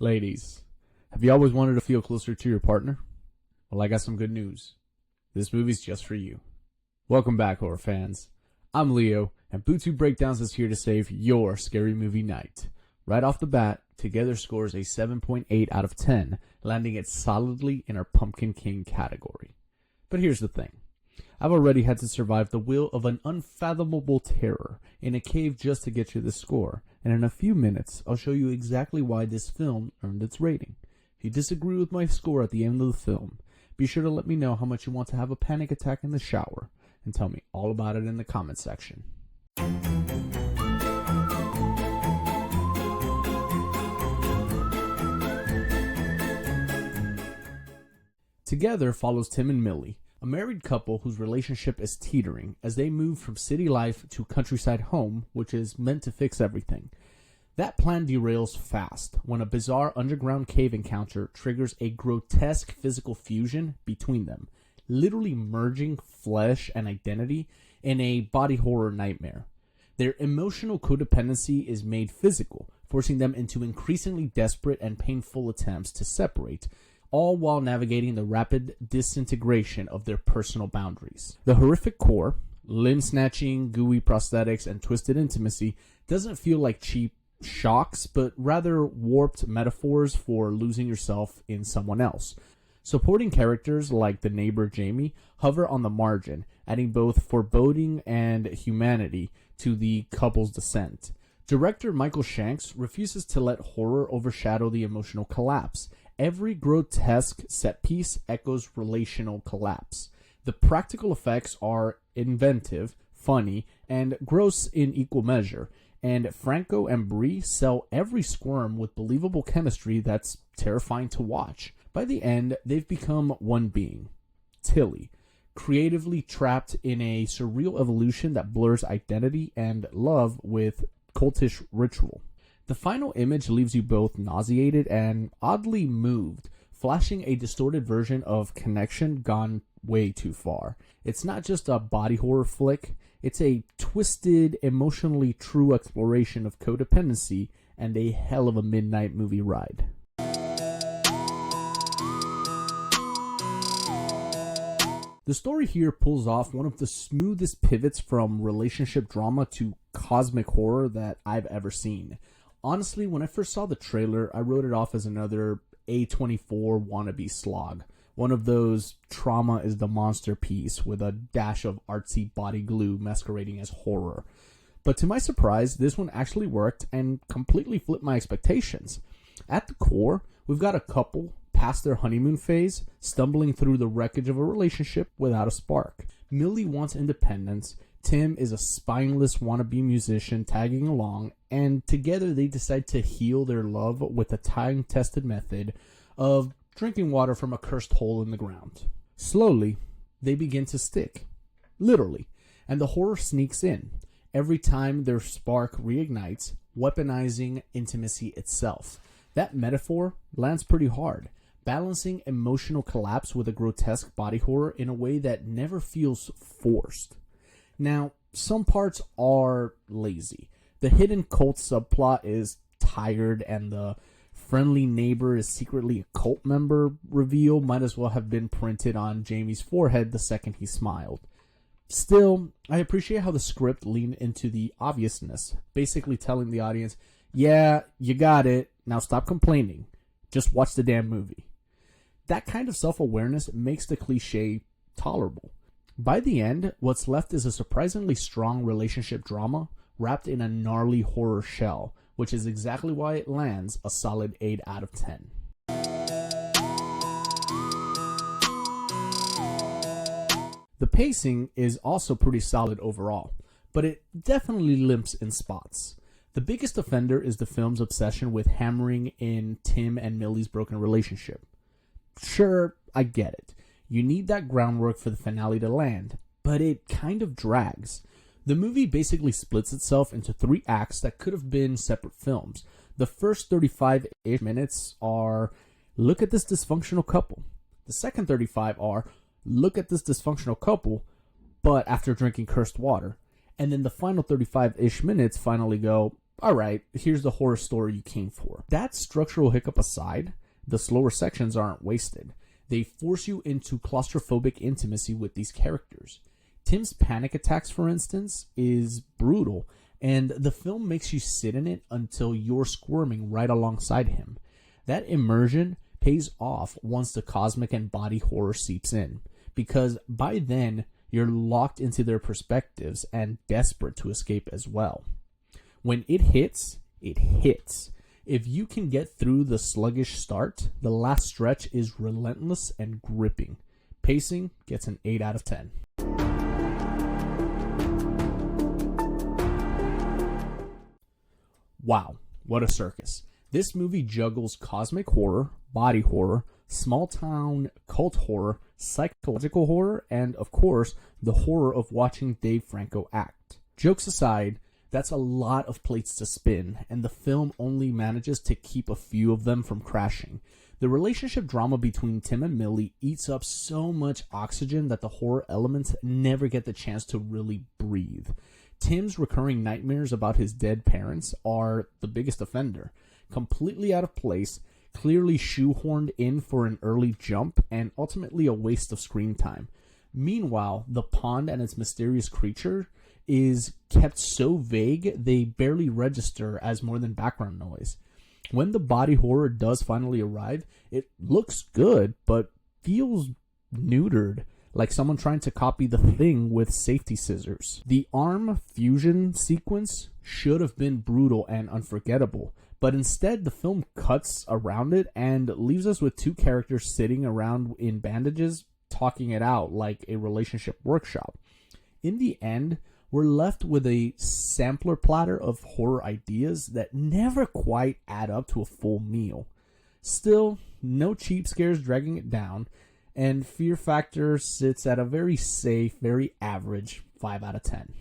Ladies, have you always wanted to feel closer to your partner? Well, I got some good news. This movie's just for you. Welcome back, horror fans. I'm Leo, and Bootube Breakdowns is here to save your scary movie night. Right off the bat, Together scores a 7.8 out of 10, landing it solidly in our Pumpkin King category. But here's the thing. I've already had to survive the will of an unfathomable terror in a cave just to get you this score, and in a few minutes, I'll show you exactly why this film earned its rating. If you disagree with my score at the end of the film, be sure to let me know how much you want to have a panic attack in the shower, and tell me all about it in the comment section. Together follows Tim and Millie, a married couple whose relationship is teetering as they move from city life to countryside home, which is meant to fix everything. That plan derails fast when a bizarre underground cave encounter triggers a grotesque physical fusion between them, literally merging flesh and identity in a body horror nightmare. Their emotional codependency is made physical, forcing them into increasingly desperate and painful attempts to separate, all while navigating the rapid disintegration of their personal boundaries. The horrific core, limb-snatching, gooey prosthetics, and twisted intimacy doesn't feel like cheap shocks, but rather warped metaphors for losing yourself in someone else. Supporting characters like the neighbor Jamie hover on the margin, adding both foreboding and humanity to the couple's descent. Director Michael Shanks refuses to let horror overshadow the emotional collapse. Every grotesque set piece echoes relational collapse. The practical effects are inventive, funny, and gross in equal measure, and Franco and Brie sell every squirm with believable chemistry that's terrifying to watch. By the end, they've become one being, Tilly, creatively trapped in a surreal evolution that blurs identity and love with cultish ritual. The final image leaves you both nauseated and oddly moved, flashing a distorted version of Connection gone way too far. It's not just a body horror flick, it's a twisted, emotionally true exploration of codependency and a hell of a midnight movie ride. The story here pulls off one of the smoothest pivots from relationship drama to cosmic horror that I've ever seen. Honestly, when I first saw the trailer, I wrote it off as another A24 wannabe slog. One of those trauma is the monster piece with a dash of artsy body glue masquerading as horror. But to my surprise, this one actually worked and completely flipped my expectations. At the core, we've got a couple past their honeymoon phase, stumbling through the wreckage of a relationship without a spark. Millie wants independence, Tim is a spineless wannabe musician tagging along, and together they decide to heal their love with a time-tested method of drinking water from a cursed hole in the ground. Slowly, they begin to stick. Literally. And the horror sneaks in. Every time their spark reignites, weaponizing intimacy itself. That metaphor lands pretty hard, balancing emotional collapse with a grotesque body horror in a way that never feels forced. Now, some parts are lazy. The hidden cult subplot is tired, and the friendly neighbor is secretly a cult member reveal might as well have been printed on Jamie's forehead the second he smiled. Still, I appreciate how the script leaned into the obviousness, basically telling the audience, yeah, you got it, now stop complaining. Just watch the damn movie. That kind of self-awareness makes the cliche tolerable. By the end, what's left is a surprisingly strong relationship drama wrapped in a gnarly horror shell, which is exactly why it lands a solid 8 out of 10. The pacing is also pretty solid overall, but it definitely limps in spots. The biggest offender is the film's obsession with hammering in Tim and Millie's broken relationship. Sure, I get it. You need that groundwork for the finale to land, but it kind of drags. The movie basically splits itself into 3 acts that could have been separate films. The first 35-ish minutes are, look at this dysfunctional couple. The second 35 are, look at this dysfunctional couple, but after drinking cursed water. And then the final 35-ish minutes finally go, alright, here's the horror story you came for. That structural hiccup aside, the slower sections aren't wasted. They force you into claustrophobic intimacy with these characters. Tim's panic attacks, for instance, is brutal, and the film makes you sit in it until you're squirming right alongside him. That immersion pays off once the cosmic and body horror seeps in, because by then you're locked into their perspectives and desperate to escape as well. When it hits, it hits. If you can get through the sluggish start, the last stretch is relentless and gripping. Pacing gets an 8 out of 10. Wow, what a circus. This movie juggles cosmic horror, body horror, small town cult horror, psychological horror, and of course, the horror of watching Dave Franco act. Jokes aside, that's a lot of plates to spin, and the film only manages to keep a few of them from crashing. The relationship drama between Tim and Millie eats up so much oxygen that the horror elements never get the chance to really breathe. Tim's recurring nightmares about his dead parents are the biggest offender. Completely out of place, clearly shoehorned in for an early jump, and ultimately a waste of screen time. Meanwhile, the pond and its mysterious creature is kept so vague they barely register as more than background noise. When the body horror does finally arrive, it looks good, but feels neutered, like someone trying to copy The Thing with safety scissors. The arm fusion sequence should have been brutal and unforgettable, but instead the film cuts around it and leaves us with two characters sitting around in bandages talking it out like a relationship workshop. In the end, we're left with a sampler platter of horror ideas that never quite add up to a full meal. Still, no cheap scares dragging it down, and fear factor sits at a very safe, very average 5 out of 10.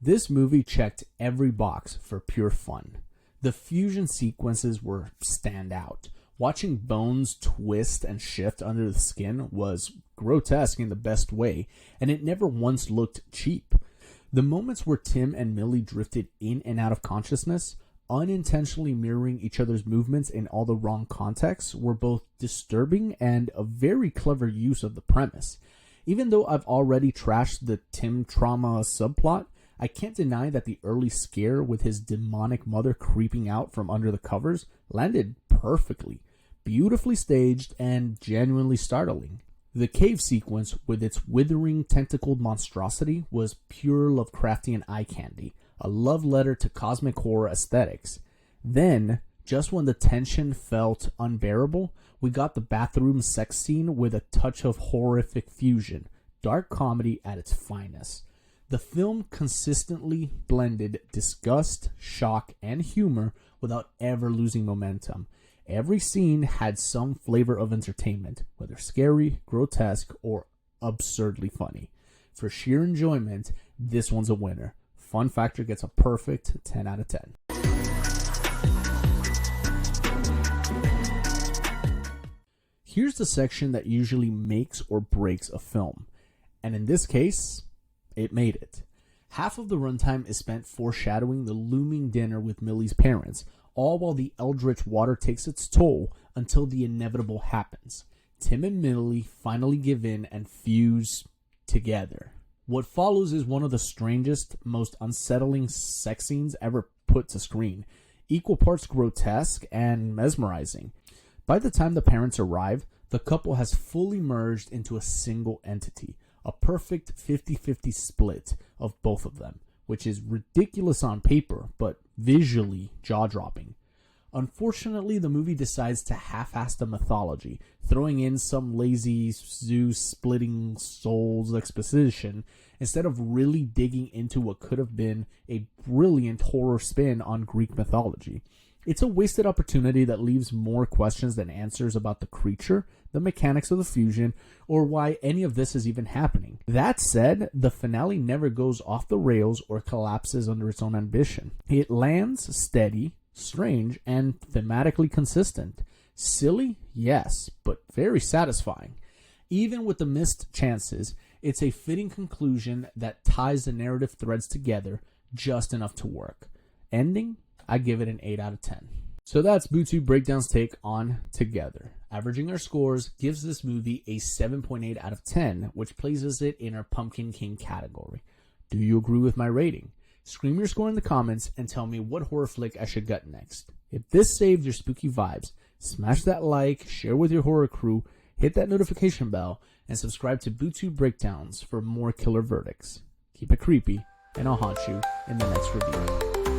This movie checked every box for pure fun. The fusion sequences were standout. Watching bones twist and shift under the skin was grotesque in the best way, and it never once looked cheap. The moments where Tim and Millie drifted in and out of consciousness, unintentionally mirroring each other's movements in all the wrong contexts, were both disturbing and a very clever use of the premise. Even though I've already trashed the Tim trauma subplot, I can't deny that the early scare with his demonic mother creeping out from under the covers landed perfectly, beautifully staged, and genuinely startling. The cave sequence with its withering tentacled monstrosity was pure Lovecraftian eye candy, a love letter to cosmic horror aesthetics. Then, just when the tension felt unbearable, we got the bathroom sex scene with a touch of horrific fusion, dark comedy at its finest. The film consistently blended disgust, shock, and humor without ever losing momentum. Every scene had some flavor of entertainment, whether scary, grotesque, or absurdly funny. For sheer enjoyment, this one's a winner. Fun factor gets a perfect 10 out of 10. Here's the section that usually makes or breaks a film, and in this case, it made it. Half of the runtime is spent foreshadowing the looming dinner with Millie's parents, all while the eldritch water takes its toll until the inevitable happens. Tim and Millie finally give in and fuse together. What follows is one of the strangest, most unsettling sex scenes ever put to screen, equal parts grotesque and mesmerizing. By the time the parents arrive, the couple has fully merged into a single entity, a perfect 50-50 split of both of them, which is ridiculous on paper, but visually jaw-dropping. Unfortunately, the movie decides to half-ass the mythology, throwing in some lazy Zeus-splitting souls exposition, instead of really digging into what could have been a brilliant horror spin on Greek mythology. It's a wasted opportunity that leaves more questions than answers about the creature, the mechanics of the fusion, or why any of this is even happening. That said, the finale never goes off the rails or collapses under its own ambition. It lands steady, strange, and thematically consistent. Silly? Yes, but very satisfying. Even with the missed chances, It's a fitting conclusion that ties the narrative threads together just enough to work. Ending, I give it an 8 out of 10. So that's Bootube Breakdowns' take on Together. Averaging our scores gives this movie a 7.8 out of 10, which places it in our Pumpkin King category. Do you agree with my rating? Scream your score in the comments and tell me what horror flick I should gut next. If this saved your spooky vibes, smash that like, share with your horror crew, hit that notification bell, and subscribe to Bootube Breakdowns for more killer verdicts. Keep it creepy, and I'll haunt you in the next review.